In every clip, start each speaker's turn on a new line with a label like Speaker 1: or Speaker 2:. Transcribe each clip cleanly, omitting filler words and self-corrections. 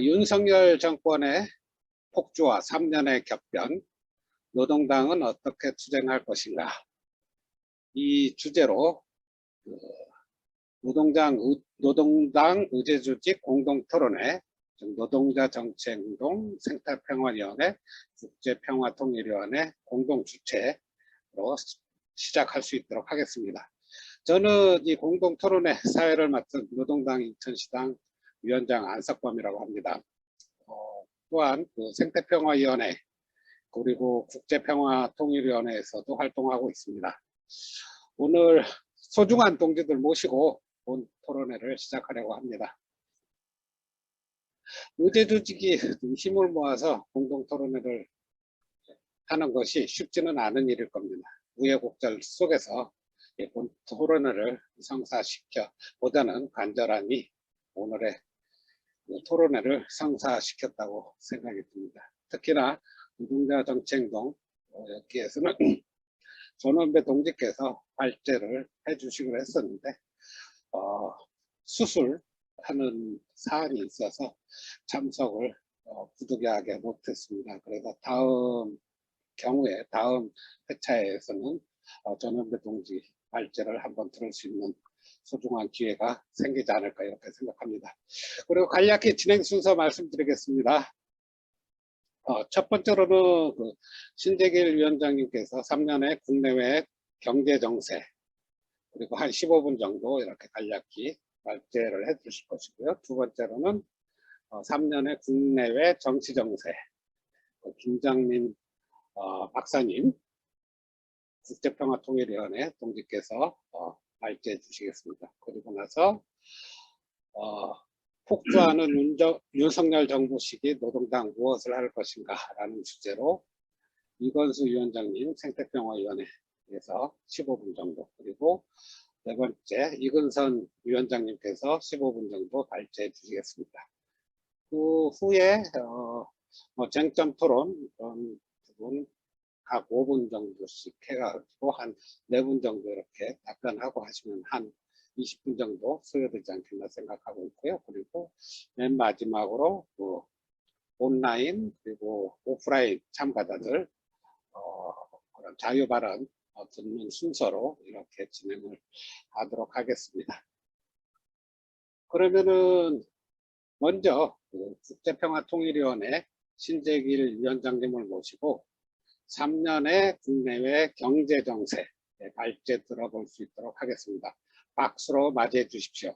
Speaker 1: 윤석열 정권의 폭주와 3년의 격변, 노동당은 어떻게 투쟁할 것인가? 이 주제로 노동당 의제조직 공동토론회, 노동자 정치행동 생태평화위원회, 국제평화통일위원회 공동주최로 시작할 수 있도록 하겠습니다. 저는 이 공동토론회 사회를 맡은 노동당 인천시당 위원장 안석범이라고 합니다. 또한 그 생태평화위원회 그리고 국제평화통일위원회에서도 활동하고 있습니다. 오늘 소중한 동지들 모시고 본 토론회를 시작하려고 합니다. 의제조직이 힘을 모아서 공동토론회를 하는 것이 쉽지는 않은 일일 겁니다. 우여곡절 속에서 본 토론회를 성사시켜 보다는 간절함이 오늘의 토론회를 성사시켰다고 생각이 듭니다. 특히나 노동자 정치행동 여기에서는 전원배 동지께서 발제를 해주시기로 했었는데 수술하는 사안이 있어서 참석을 부득이하게 못했습니다. 그래서 다음 회차에서는 전원배 동지 발제를 한번 들을 수 있는 소중한 기회가 생기지 않을까 이렇게 생각합니다. 그리고 간략히 진행 순서 말씀드리겠습니다. 첫 번째로는 그 신재길 위원장님께서 3년의 국내외 경제 정세 그리고 한 15분 정도 이렇게 간략히 발제를 해 주실 것이고요. 두 번째로는 3년의 국내외 정치 정세 김장민 박사님 국제평화통일위원회 동지께서 발제해 주시겠습니다. 그리고 나서 폭주하는 윤석열 정부 시기 노동당 무엇을 할 것인가 라는 주제로 이건수 위원장님 생태평화위원회에서 15분 정도 그리고 네 번째 이근선 위원장님께서 15분 정도 발제해 주시겠습니다. 그 후에 쟁점 토론 이런 부분 각 5분 정도씩 해가지고 한 4분 정도 이렇게 답변하고 하시면 한 20분 정도 소요되지 않겠나 생각하고 있고요. 그리고 맨 마지막으로 온라인 그리고 오프라인 참가자들 그런 자유 발언 듣는 순서로 이렇게 진행을 하도록 하겠습니다. 그러면은 먼저 국제평화통일위원회 신재길 위원장님을 모시고 3년의 국내외 경제정세 발제 들어볼 수 있도록 하겠습니다. 박수로 맞이해 주십시오.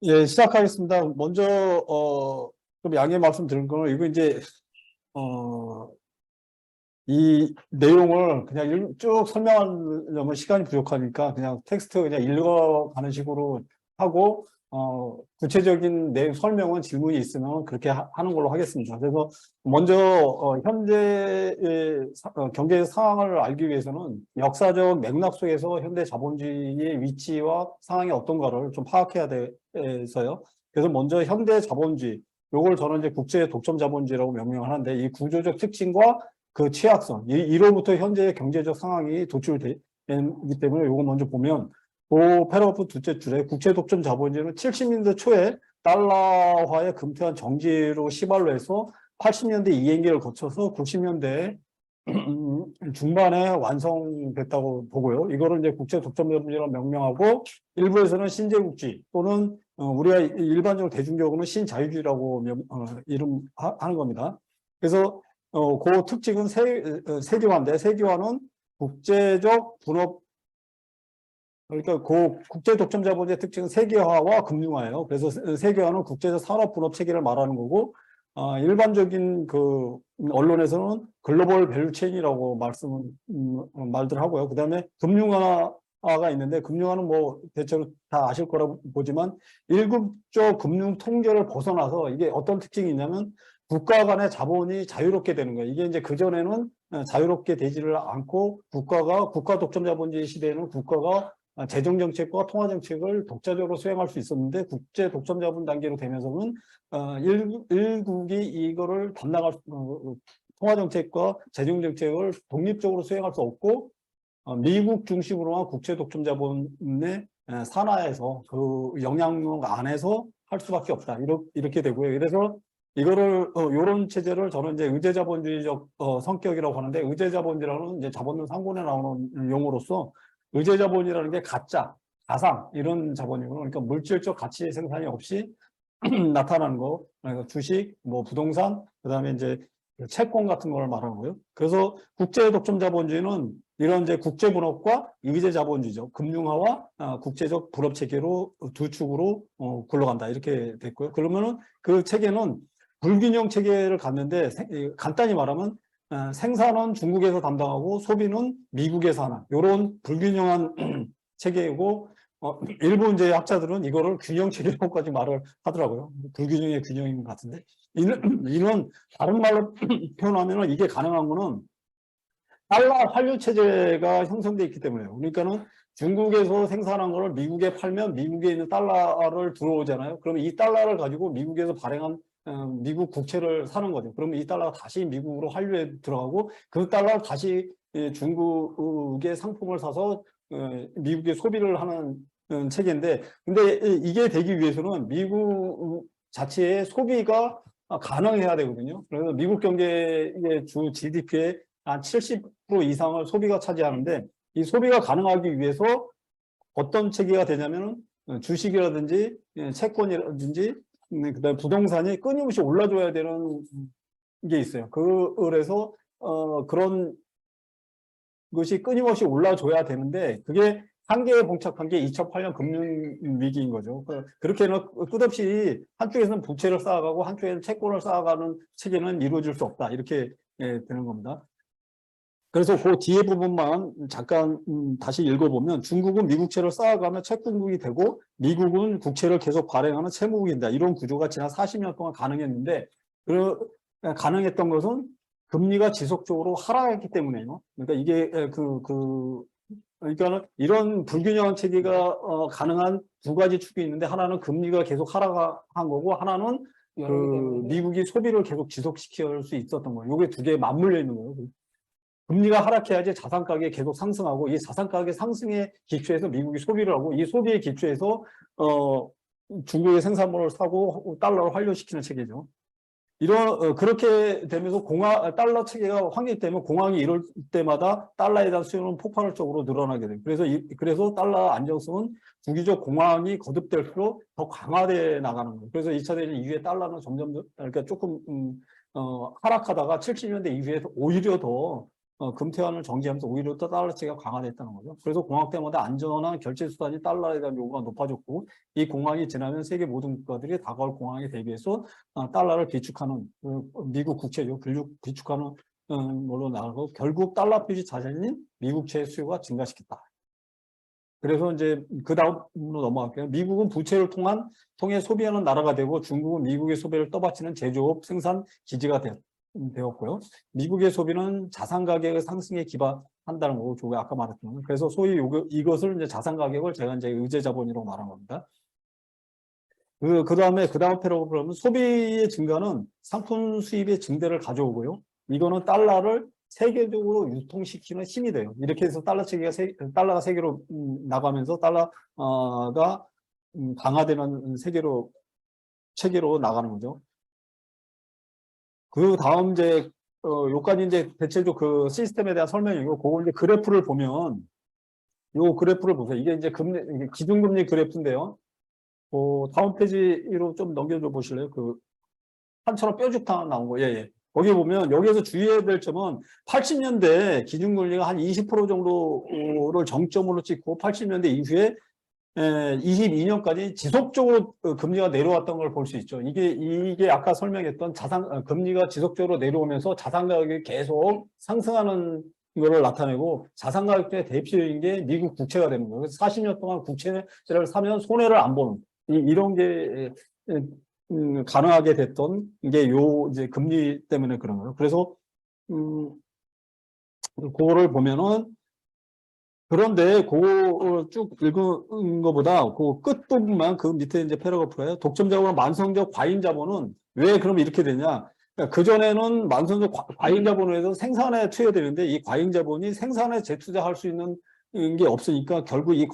Speaker 2: 예, 시작하겠습니다. 먼저 좀 양해 말씀드린 거는 이거 이제 이 내용을 그냥 쭉 설명하려면 시간이 부족하니까 그냥 텍스트 그냥 읽어가는 식으로 하고 구체적인 내용 설명은 질문이 있으면 그렇게 하는 걸로 하겠습니다. 그래서 먼저 현재의 경제 상황을 알기 위해서는 역사적 맥락 속에서 현대 자본주의의 위치와 상황이 어떤가를 좀 파악해야 돼서요. 그래서 먼저 현대 자본주의, 요걸 저는 이제 국제 독점 자본주의라고 명명하는데 이 구조적 특징과 그 취약성, 이로부터 현재의 경제적 상황이 도출되기 때문에 요거 먼저 보면 그 패러그래프 둘째 줄에 국제 독점 자본주의는 70년대 초에 달러화의 금태한 정지로 시발로 해서 80년대 이행기를 거쳐서 90년대 중반에 완성됐다고 보고요. 이거를 이제 국제 독점 자본주의라고 명명하고 일부에서는 신제국주의 또는 우리가 일반적으로 대중적으로는 신자유주의라고 이름하는 겁니다. 그래서 그 특징은 세계화인데 세계화는 국제적 분업 그러니까 그 국제 독점 자본주의의 특징은 세계화와 금융화예요. 그래서 세계화는 국제적 산업 분업 체계를 말하는 거고 일반적인 그 언론에서는 글로벌 밸류체인이라고 말들 하고요. 그다음에 금융화가 있는데 금융화는 뭐 대체로 다 아실 거라고 보지만 일국적 금융 통제를 벗어나서 이게 어떤 특징이 있냐면 국가 간의 자본이 자유롭게 되는 거예요. 이게 이제 그전에는 자유롭게 되지를 않고 국가 독점 자본주의 시대에는 국가가 재정 정책과 통화 정책을 독자적으로 수행할 수 있었는데 국제 독점 자본 단계로 되면서는 일국이 이거를 담당할 통화 정책과 재정 정책을 독립적으로 수행할 수 없고 미국 중심으로만 국제 독점 자본의 산하에서 그 영향력 안에서 할 수밖에 없다. 이렇게 되고요. 그래서 이거를 요런 체제를 저는 이제 의제자본주의적 성격이라고 하는데, 의제자본이라는 이제 자본론 상본에 나오는 용어로서 의제자본이라는 게 가짜, 가상 이런 자본이고, 그러니까 물질적 가치 생산이 없이 나타나는 거, 그러니까 주식, 뭐 부동산, 그다음에 이제 채권 같은 걸 말하고요. 그래서 국제 독점 자본주의는 이런 이제 국제 분업과 의제 자본주의죠. 금융화와 국제적 분업 체계로 두 축으로 굴러간다. 이렇게 됐고요. 그러면은 그 체계는 불균형 체계를 갖는데, 간단히 말하면 생산은 중국에서 담당하고 소비는 미국에서 하는 이런 불균형한 체계이고, 일부 이제 학자들은 이거를 균형 체계라고까지 말을 하더라고요. 불균형의 균형인 것 같은데, 이는 다른 말로 표현하면 이게 가능한 거는 달러 환류 체제가 형성되어 있기 때문에요. 그러니까는 중국에서 생산한 거를 미국에 팔면 미국에 있는 달러를 들어오잖아요. 그러면 이 달러를 가지고 미국에서 발행한 미국 국채를 사는 거죠. 그러면 이 달러가 다시 미국으로 환류에 들어가고, 그 달러 다시 중국의 상품을 사서 미국의 소비를 하는 체계인데, 근데 이게 되기 위해서는 미국 자체의 소비가 가능해야 되거든요. 그래서 미국 경제의 주 GDP의 한 70% 이상을 소비가 차지하는데, 이 소비가 가능하기 위해서 어떤 체계가 되냐면은 주식이라든지 채권이라든지 그다음에 부동산이 끊임없이 올라줘야 되는 게 있어요. 그래서 그런 것이 끊임없이 올라줘야 되는데, 그게 한계에 봉착한 게 2008년 금융위기인 거죠. 그렇게는 끝없이 한쪽에서는 부채를 쌓아가고 한쪽에서는 채권을 쌓아가는 체계는 이루어질 수 없다. 이렇게 되는 겁니다. 그래서 그 뒤에 부분만 잠깐 다시 읽어보면, 중국은 미국채를 쌓아가며 채권국이 되고 미국은 국채를 계속 발행하는 채무국이 된다. 이런 구조가 지난 40년 동안 가능했는데, 가능했던 것은 금리가 지속적으로 하락했기 때문에요. 그러니까 이게 그러니까 이런 불균형한 체계가 가능한 두 가지 축이 있는데, 하나는 금리가 계속 하락한 거고, 하나는 미국이 소비를 계속 지속시킬 수 있었던 거예요. 이게 두 개 맞물려 있는 거예요. 금리가 하락해야지 자산 가격이 계속 상승하고, 이 자산 가격 상승의 기초에서 미국이 소비를 하고, 이 소비의 기초에서 중국의 생산물을 사고 달러를 환류시키는 체계죠. 그렇게 되면서 달러 체계가 확립되면 공황이 이럴 때마다 달러에 대한 수요는 폭발적으로 늘어나게 돼요. 그래서 달러 안정성은 주기적 공황이 거듭될수록 더 강화돼 나가는 거예요. 그래서 2차 대전 이후에 달러는 점점 그러니까 조금 하락하다가 70년대 이후에 오히려 더 금태환을 정지하면서 오히려 또 달러 체계가 강화됐다는 거죠. 그래서 공황 때마다 안전한 결제 수단이 달러에 대한 요구가 높아졌고, 이 공황이 지나면 세계 모든 국가들이 다가올 공황에 대비해서 달러를 비축하는, 미국 국채죠. 비축하는 걸로 나가고, 결국 달러 표시 자산인 미국채 수요가 증가시켰다. 그래서 이제 그 다음으로 넘어갈게요. 미국은 부채를 통해 소비하는 나라가 되고, 중국은 미국의 소비를 떠받치는 제조업 생산 기지가 되었고요. 미국의 소비는 자산 가격의 상승에 기반한다는 거고, 저가 아까 말했던. 그래서 소위 이것을 이제 자산 가격을 제가 이제 의제 자본이라고 말한 겁니다. 그 다음 패러그래프를 보면, 소비의 증가는 상품 수입의 증대를 가져오고요. 이거는 달러를 세계적으로 유통시키는 힘이 돼요. 이렇게 해서 달러가 세계로 나가면서 달러가 강화되는 체계로 나가는 거죠. 그 다음 이제 요까지 이제 대체적으로 그 시스템에 대한 설명이고, 그거 이제 그래프를 보면, 요 그래프를 보세요. 이게 이제 기준금리 그래프인데요. 다음 페이지로 좀 넘겨줘 보실래요? 판처럼 뾰족한 나온 거. 예. 거기 보면, 여기에서 주의해야 될 점은 80년대 기준금리가 한 20% 정도를 정점으로 찍고, 80년대 이후에 22년까지 지속적으로 금리가 내려왔던 걸 볼 수 있죠. 이게 아까 설명했던 금리가 지속적으로 내려오면서 자산 가격이 계속 상승하는 거를 나타내고, 자산 가격의 대표적인 게 미국 국채가 되는 거예요. 그래서 40년 동안 국채를 사면 손해를 안 보는, 이런 게 가능하게 됐던 게 이제 금리 때문에 그런 거예요. 그래서 그거를 보면은, 그런데 그거 쭉 읽은 것보다 그 끝부분만, 그 밑에 이제 패러그래프가요. 독점 자본과 만성적 과잉 자본은 왜 그럼 이렇게 되냐? 그러니까 그전에는 만성적 과잉 자본으로 해서 생산에 투여되는데, 이 과잉 자본이 생산에 재투자할 수 있는 게 없으니까 결국 이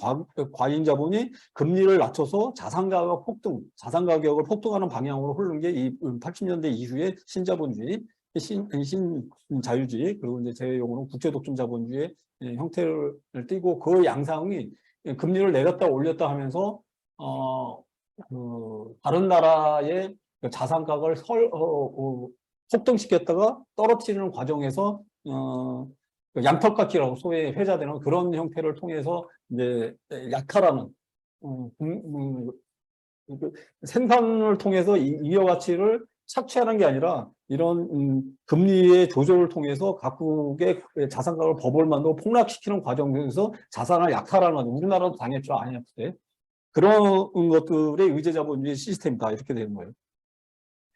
Speaker 2: 과잉 자본이 금리를 낮춰서 자산 가격을 폭등하는 방향으로 흐르는 게 이 80년대 이후에 신자본주의, 신자유주의, 그리고 이제 제 용어로 국제독점 자본주의의 형태를 띠고, 그 양상이 금리를 내렸다 올렸다 하면서 다른 나라의 자산 가격을 폭등시켰다가 떨어뜨리는 과정에서 양털깎기라고 소위 회자되는 그런 형태를 통해서 이제 약탈하는 생산을 통해서 잉여 가치를 착취하는 게 아니라 이런 금리의 조절을 통해서 각국의 자산 가격을 버블 만들고 폭락시키는 과정에서 자산을 약탈하는 거죠. 우리나라도 당했죠. IMF 때. 그런 것들의 의제자본주의 시스템이다. 이렇게 되는 거예요.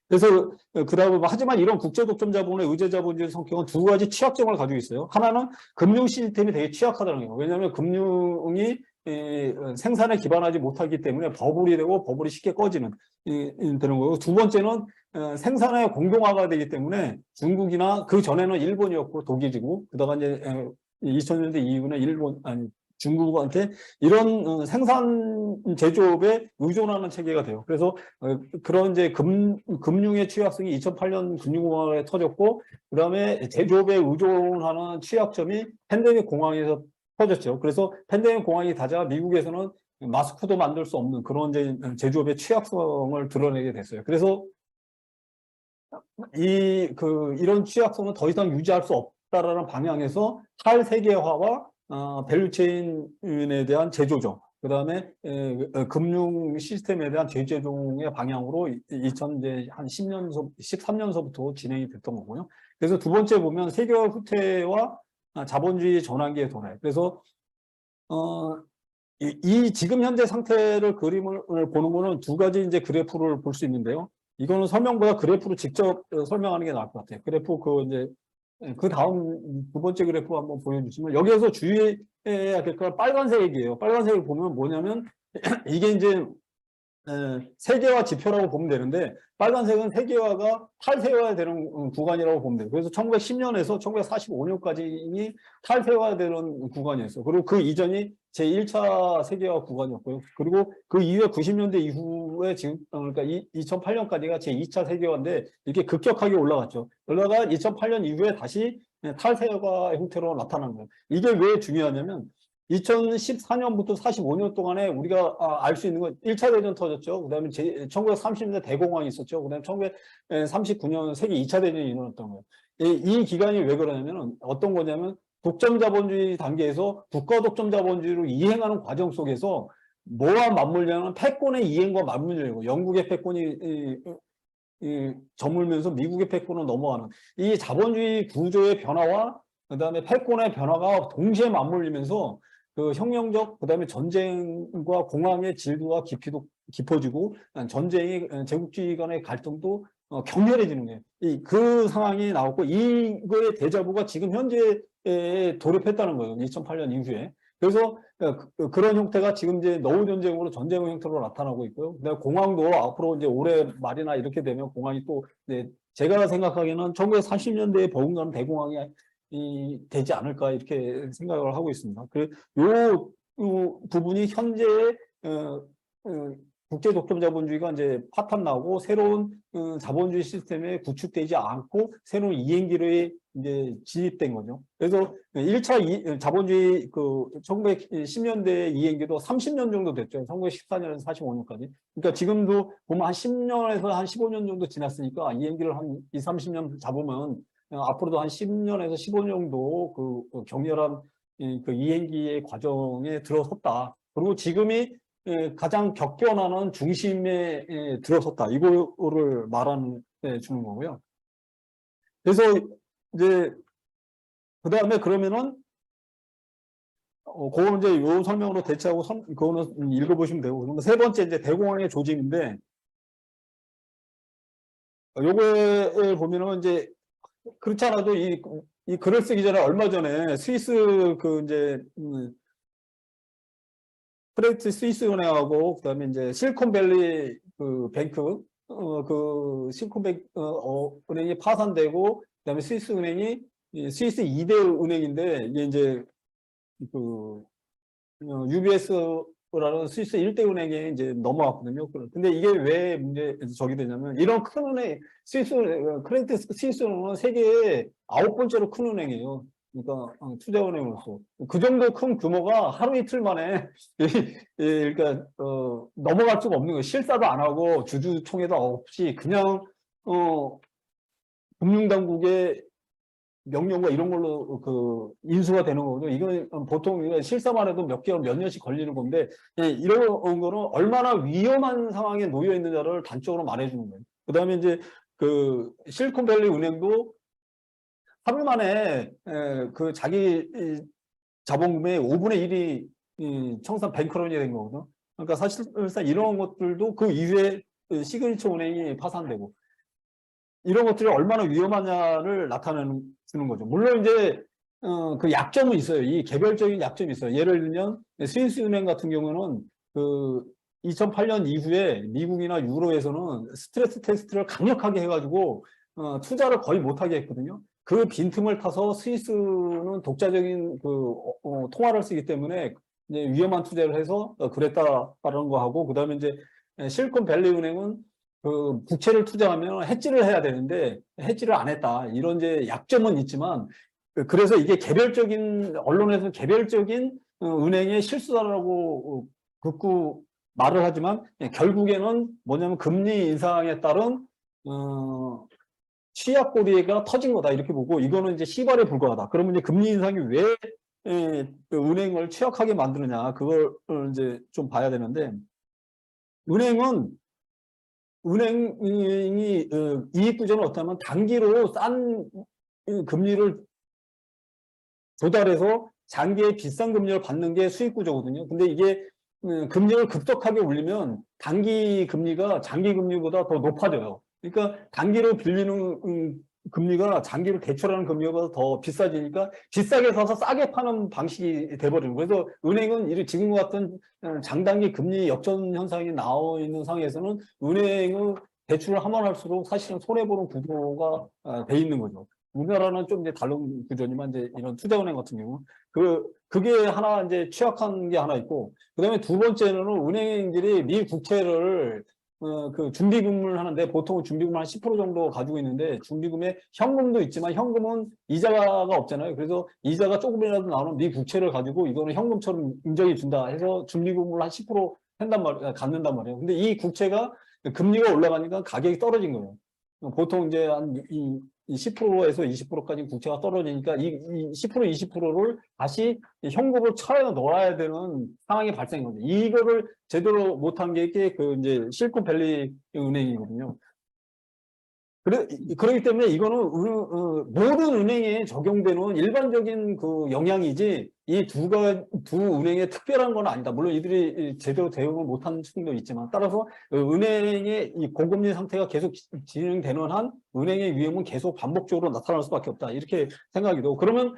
Speaker 2: 그래서 그다음에 하지만 이런 국제독점 자본의 의제자본주의 성격은 두 가지 취약점을 가지고 있어요. 하나는 금융 시스템이 되게 취약하다는 거예요. 왜냐하면 금융이 생산에 기반하지 못하기 때문에 버블이 되고 버블이 쉽게 꺼지는 되는 거고, 두 번째는 생산의 공동화가 되기 때문에 중국이나 그 전에는 일본이었고 독일이고, 그다가 이제 2000년대 이후는 중국한테 이런 생산 제조업에 의존하는 체계가 돼요. 그래서 그런 이제 금융의 취약성이 2008년 금융공황에 터졌고, 그다음에 제조업에 의존하는 취약점이 팬데믹 공황에서 터졌죠. 그래서 팬데믹 공황이 닫아 미국에서는 마스크도 만들 수 없는 그런 제조업의 취약성을 드러내게 됐어요. 그래서 이런 취약성은 더 이상 유지할 수 없다라는 방향에서 탈세계화와 밸류체인에 대한 재조정, 그 다음에 금융 시스템에 대한 재조정의 방향으로 13년서부터 진행이 됐던 거고요. 그래서 두 번째 보면 세계화 후퇴와 자본주의 전환기의 도래. 그래서 이 지금 현재 상태를 그림을 보는 거는 두 가지 이제 그래프를 볼 수 있는데요. 이거는 설명보다 그래프로 직접 설명하는 게 나을 것 같아요. 그래프 그 다음 두 번째 그래프 한번 보여주시면, 여기에서 주의해야 될 건 빨간색이에요. 빨간색을 보면 뭐냐면 이게 이제 세계화 지표라고 보면 되는데, 빨간색은 세계화가 탈세화되는 구간이라고 보면 돼요. 그래서 1910년에서 1945년까지 탈세화되는 구간이었어요. 그리고 그 이전이 제1차 세계화 구간이었고요. 그리고 그 이후에 90년대 이후에 지금 그러니까 2008년까지가 제2차 세계화인데, 이게 급격하게 올라갔죠. 그러다가 2008년 이후에 다시 탈세화 형태로 나타난 거예요. 이게 왜 중요하냐면 2014년부터 45년 동안에 우리가 알 수 있는 건 1차 대전 터졌죠. 그다음에 1930년대 대공황이 있었죠. 그다음에 1939년 세계 2차 대전이 일어났던 거예요. 이 기간이 왜 그러냐면 어떤 거냐면, 독점 자본주의 단계에서 국가 독점 자본주의로 이행하는 과정 속에서 뭐와 맞물냐면 패권의 이행과 맞물려고, 영국의 패권이 저물면서 미국의 패권으로 넘어가는 이 자본주의 구조의 변화와 그다음에 패권의 변화가 동시에 맞물리면서 그 혁명적, 그다음에 전쟁과 공황의 질도와 깊이도 깊어지고, 전쟁이 제국주의 간의 갈등도 격렬해지는 거예요. 그 상황이 나왔고, 이거의 대자보가 지금 현재에 돌입했다는 거예요. 2008년 이후에. 그래서 그런 형태가 지금 이제 노후 전쟁으로 전쟁의 형태로 나타나고 있고요. 그다음에 공황도 앞으로 이제 올해 말이나 이렇게 되면 공황이 또, 제가 생각하기에는 1940년대에 버금가는 대공황이 되지 않을까 이렇게 생각을 하고 있습니다. 요 부분이 현재의 국제 독점 자본주의가 이제 파탄 나고 새로운 자본주의 시스템에 구축되지 않고 새로운 이행기로에 이제 진입된 거죠. 그래서 1차 자본주의 1910년대 이행기도 30년 정도 됐죠. 1914년에서 45년까지. 그러니까 지금도 보면 한 10년에서 한 15년 정도 지났으니까 이행기를 한 20, 30년 잡으면 앞으로도 한 10년에서 15년 정도 그 격렬한 그 이행기의 과정에 들어섰다. 그리고 지금이 가장 격변하는 중심에 들어섰다. 이거를 말하는 주는 거고요. 그래서 이제 그 다음에 그러면은 그거는 이제 요 설명으로 대체하고 그거는 읽어보시면 되고, 그러면 세 번째 이제 대공황의 조짐인데, 요거에 보면은 이제 그렇지 않아도 이 글을 쓰기 전에 얼마 전에 스위스 크레디트 스위스 은행하고 그다음에 이제 실리콘밸리 뱅크 실리콘밸리 은행이 파산되고, 그다음에 스위스 은행이 스위스 2대 은행인데, 이게 이제 UBS라는 스위스 1대 은행에 이제 넘어왔거든요. 근데 이게 왜 저기 되냐면, 이런 큰 은행, 크레디트 스위스는 세계에 9번째로 큰 은행이에요. 그러니까 투자은행으로서 그 정도 큰 규모가 하루 이틀 만에 그러니까 넘어갈 수가 없는 거예요. 실사도 안 하고 주주총회도 없이 그냥 금융당국의 명령과 이런 걸로 그 인수가 되는 거거든요. 이건 보통 실사만 해도 몇 개월, 몇 년씩 걸리는 건데, 이런 거는 얼마나 위험한 상황에 놓여 있느냐를 단적으로 말해주는 거예요. 그 다음에 이제 그 실리콘밸리 은행도 하루 만에 그 자기 자본금의 5분의 1이 청산 뱅크런이 된 거거든요. 그러니까 사실상 이런 것들도 그 이후에 시그니처 은행이 파산되고, 이런 것들이 얼마나 위험하냐를 나타내는 거죠. 물론 이제 그 약점은 있어요. 이 개별적인 약점이 있어요. 예를 들면 스위스 은행 같은 경우는 그 2008년 이후에 미국이나 유로에서는 스트레스 테스트를 강력하게 해가지고 투자를 거의 못하게 했거든요. 그 빈틈을 타서 스위스는 독자적인 그 통화를 쓰기 때문에 이제 위험한 투자를 해서 그랬다라는 거 하고, 그다음에 이제 실리콘밸리 은행은 그 국채를 투자하면 해지를 해야 되는데 해지를 안 했다. 이런 이제 약점은 있지만, 그래서 이게 개별적인 언론에서 개별적인 은행의 실수다라고 극구 말을 하지만, 결국에는 뭐냐면 금리 인상에 따른 취약고리가 터진 거다 이렇게 보고, 이거는 이제 시발에 불과하다. 그러면 이제 금리 인상이 왜 그 은행을 취약하게 만드느냐, 그걸 이제 좀 봐야 되는데, 은행이 이익 구조는 어떠냐면 단기로 싼 금리를 조달해서 장기에 비싼 금리를 받는 게 수익 구조거든요. 근데 이게 금리를 급격하게 올리면 단기 금리가 장기 금리보다 더 높아져요. 그러니까 단기로 빌리는 금리가 장기로 대출하는 금리보다 더 비싸지니까 비싸게 사서 싸게 파는 방식이 돼버리는 거예요. 그래서 은행은 지금과 같은 장단기 금리 역전 현상이 나와 있는 상황에서는 은행은 대출을 하면 할수록 사실은 손해보는 구조가 돼 있는 거죠. 우리나라는 좀 이제 다른 구조지만, 이제 이런 투자은행 같은 경우 그게 하나 이제 취약한 게 하나 있고, 그다음에 두 번째는 은행들이 미 국채를 그 준비금을 하는데, 보통 준비금 한 10% 정도 가지고 있는데, 준비금에 현금도 있지만 현금은 이자가 없잖아요. 그래서 이자가 조금이라도 나오는 미 국채를 가지고 이거는 현금처럼 인정해 준다 해서 준비금을 한 10% 갖는단 말이에요. 근데 이 국채가 금리가 올라가니까 가격이 떨어진 거예요. 보통 이제 한 10%에서 20%까지 국채가 떨어지니까 이 10%, 20%를 다시 현금을 쳐야 넣어야 되는 상황이 발생한 거죠. 이거를 제대로 못한 게 그 이제 실리콘밸리 은행이거든요. 그렇기 때문에 이거는 모든 은행에 적용되는 일반적인 그 영향이지, 이 두 은행의 특별한 건 아니다. 물론 이들이 제대로 대응을 못하는 측면도 있지만, 따라서 은행의 이 고금리 상태가 계속 진행되는 한 은행의 위험은 계속 반복적으로 나타날 수밖에 없다. 이렇게 생각이 되고, 그러면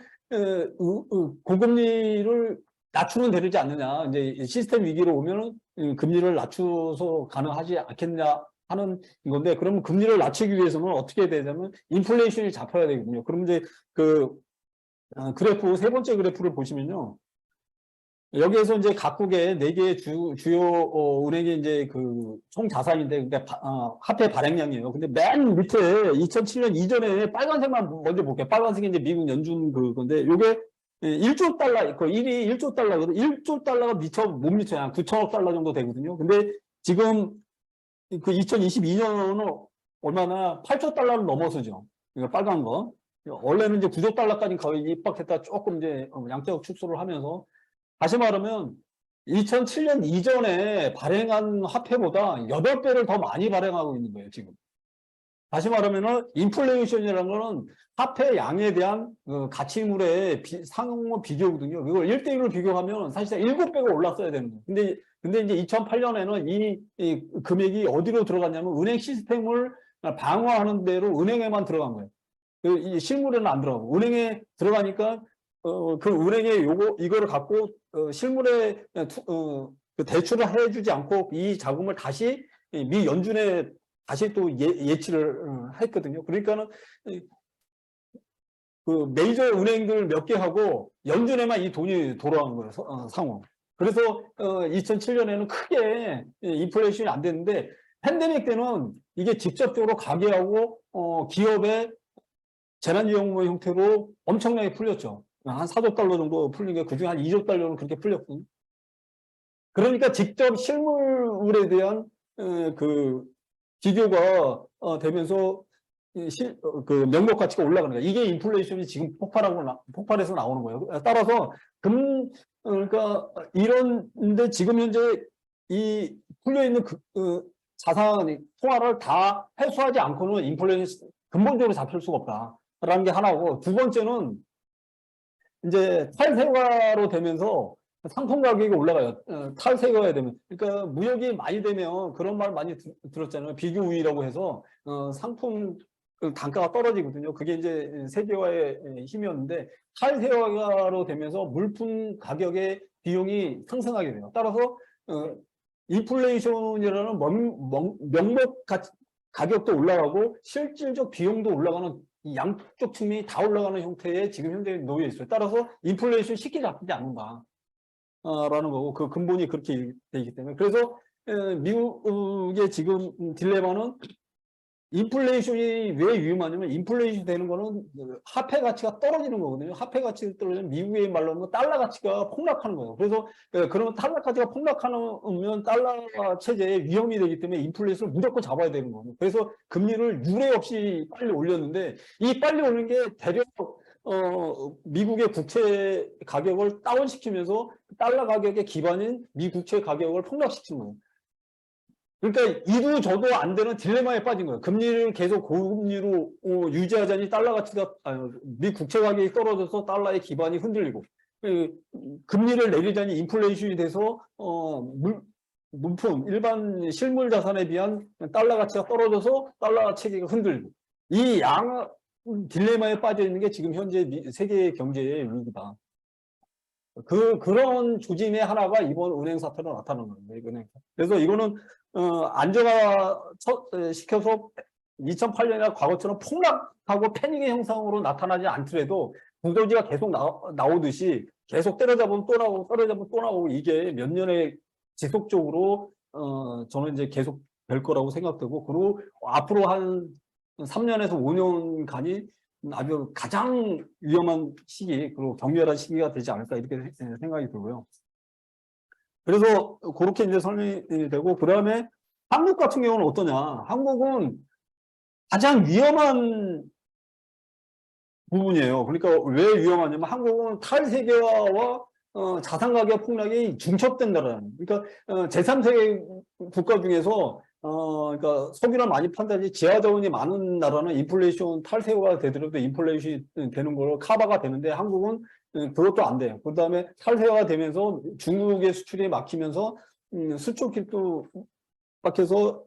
Speaker 2: 고금리를 낮추는 되지 않느냐. 이제 시스템 위기로 오면은 금리를 낮춰서 가능하지 않겠느냐 하는 건데, 그러면 금리를 낮추기 위해서는 어떻게 해야 되냐면 인플레이션이 잡혀야 되거든요. 그럼 이제 그 그래프, 세 번째 그래프를 보시면요, 여기에서 이제 각국의 4개의 주요 은행의 이제 그 총 자산인데, 그러니까 화폐 발행량이에요. 근데 맨 밑에 2007년 이전에 빨간색만 먼저 볼게요. 빨간색이 이제 미국 연준 그건데, 요게 1조 달러, 그 1이 1조 달러거든. 1조 달러가 못 미쳐요. 한 9천억 달러 정도 되거든요. 근데 지금 그 2022년은 얼마나 8조 달러를 넘어서죠. 그러니까 빨간 거. 원래는 이제 9조 달러까지 거의 입박했다 조금 이제 양적 축소를 하면서, 다시 말하면 2007년 이전에 발행한 화폐보다 8배를 더 많이 발행하고 있는 거예요, 지금. 다시 말하면은 인플레이션이라는 거는 화폐 양에 대한 가치물의 상호 비교거든요. 그걸 1대1로 비교하면 사실상 7배가 올랐어야 되는 거예요. 근데 이제 2008년에는 이 금액이 어디로 들어갔냐면 은행 시스템을 방어하는 대로 은행에만 들어간 거예요. 이 실물에는 안 들어가고, 은행에 들어가니까 그 은행에 이거를 갖고 실물에 그 대출을 해주지 않고 이 자금을 다시 미 연준에 다시 또 예치를 했거든요. 그러니까는 그 메이저 은행들 몇 개 하고 연준에만 이 돈이 돌아간 거예요, 상호. 그래서 2007년에는 크게 인플레이션이 안 됐는데 팬데믹 때는 이게 직접적으로 가계하고 기업의 재난지원금 형태로 엄청나게 풀렸죠. 한 4조 달러 정도 풀린 게 그중에 한 2조 달러는 그렇게 풀렸거든요. 그러니까 직접 실물에 대한 그 비교가 되면서 그 명목 가치가 올라가는 거예요. 이게 인플레이션이 지금 폭발해서 나오는 거예요. 따라서 그러니까 이런데 지금 현재 이 풀려 있는 자산 통화를 다 회수하지 않고는 인플레이션 근본적으로 잡힐 수가 없다라는 게 하나고, 두 번째는 이제 탈세화로 되면서 상품 가격이 올라가요. 탈세화가 되면. 그러니까 무역이 많이 되면 그런 말 많이 들었잖아요. 비교 우위라고 해서 상품 단가가 떨어지거든요. 그게 이제 세계화의 힘이었는데, 탈세화로 되면서 물품 가격의 비용이 상승하게 돼요. 따라서 인플레이션이라는 명목 가격도 올라가고 실질적 비용도 올라가는 이 양쪽 측면이 다 올라가는 형태에 지금 현재 놓여 있어요. 따라서 인플레이션 쉽게 잡히지 않는다. 라는 거고, 그 근본이 그렇게 되기 때문에. 그래서 미국의 지금 딜레마는 인플레이션이 왜 위험하냐면, 인플레이션이 되는 거는 화폐 가치가 떨어지는 거거든요. 화폐 가치가 떨어지면 미국의 말로 하면 달러 가치가 폭락하는 거예요. 그래서 그러면 달러 가치가 폭락하면 달러 체제에 위험이 되기 때문에 인플레이션을 무조건 잡아야 되는 거예요. 그래서 금리를 유례 없이 빨리 올렸는데, 이 빨리 오는 게 대략 미국의 국채 가격을 다운시키면서 달러 가격의 기반인 미 국채 가격을 폭락시킨 거예요. 그러니까 이도 저도 안 되는 딜레마에 빠진 거예요. 금리를 계속 고금리로 유지하자니 달러 가치가 미 국채 가격이 떨어져서 달러의 기반이 흔들리고, 금리를 내리자니 인플레이션이 돼서 물품 일반 실물 자산에 비한 달러 가치가 떨어져서 달러 체계가 흔들리고, 이 딜레마에 빠져 있는 게 지금 현재 세계 경제의 위기다. 그런 조짐의 하나가 이번 은행 사태로 나타나는 거예요. 은행. 그래서 이거는 안정화 시켜서 2008년이나 과거처럼 폭락하고 패닉의 형상으로 나타나지 않더라도 구조지가 계속 나오듯이 계속 때려잡으면 또 나오고 때려잡으면 또 나오고, 이게 몇 년에 지속적으로 저는 이제 계속 될 거라고 생각되고, 그리고 앞으로 한 3년에서 5년간이 아주 가장 위험한 시기, 그리고 격렬한 시기가 되지 않을까, 이렇게 생각이 들고요. 그래서 그렇게 이제 설명이 되고, 그 다음에 한국 같은 경우는 어떠냐. 한국은 가장 위험한 부분이에요. 그러니까 왜 위험하냐면, 한국은 탈세계화와 자산 가격 폭락이 중첩된 나라예요. 그러니까 제3세계 국가 중에서 그러니까 석유를 많이 판다든지 지하 자원이 많은 나라는 인플레이션 탈세화가 되더라도 인플레이션이 되는 걸로 커버가 되는데, 한국은 그것도 안 돼요. 그 다음에 탈세화가 되면서 중국의 수출이 막히면서 수출길도 막혀서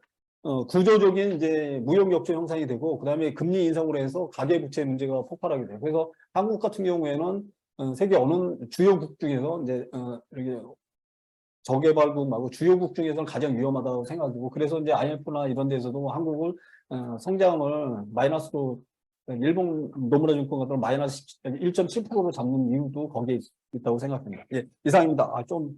Speaker 2: 구조적인 이제 무역 역조 형상이 되고, 그 다음에 금리 인상으로 해서 가계부채 문제가 폭발하게 돼요. 그래서 한국 같은 경우에는 세계 어느 주요국 중에서 이제 이렇게 저개발국하고 주요국 중에서는 가장 위험하다고 생각이고, 그래서 이제 IMF나 이런 데서도 한국을 성장을 마이너스로, 일본 노무라 증권 같은 마이너스 1.7%로 잡는 이유도 거기에 있다고 생각합니다. 예, 이상입니다. 좀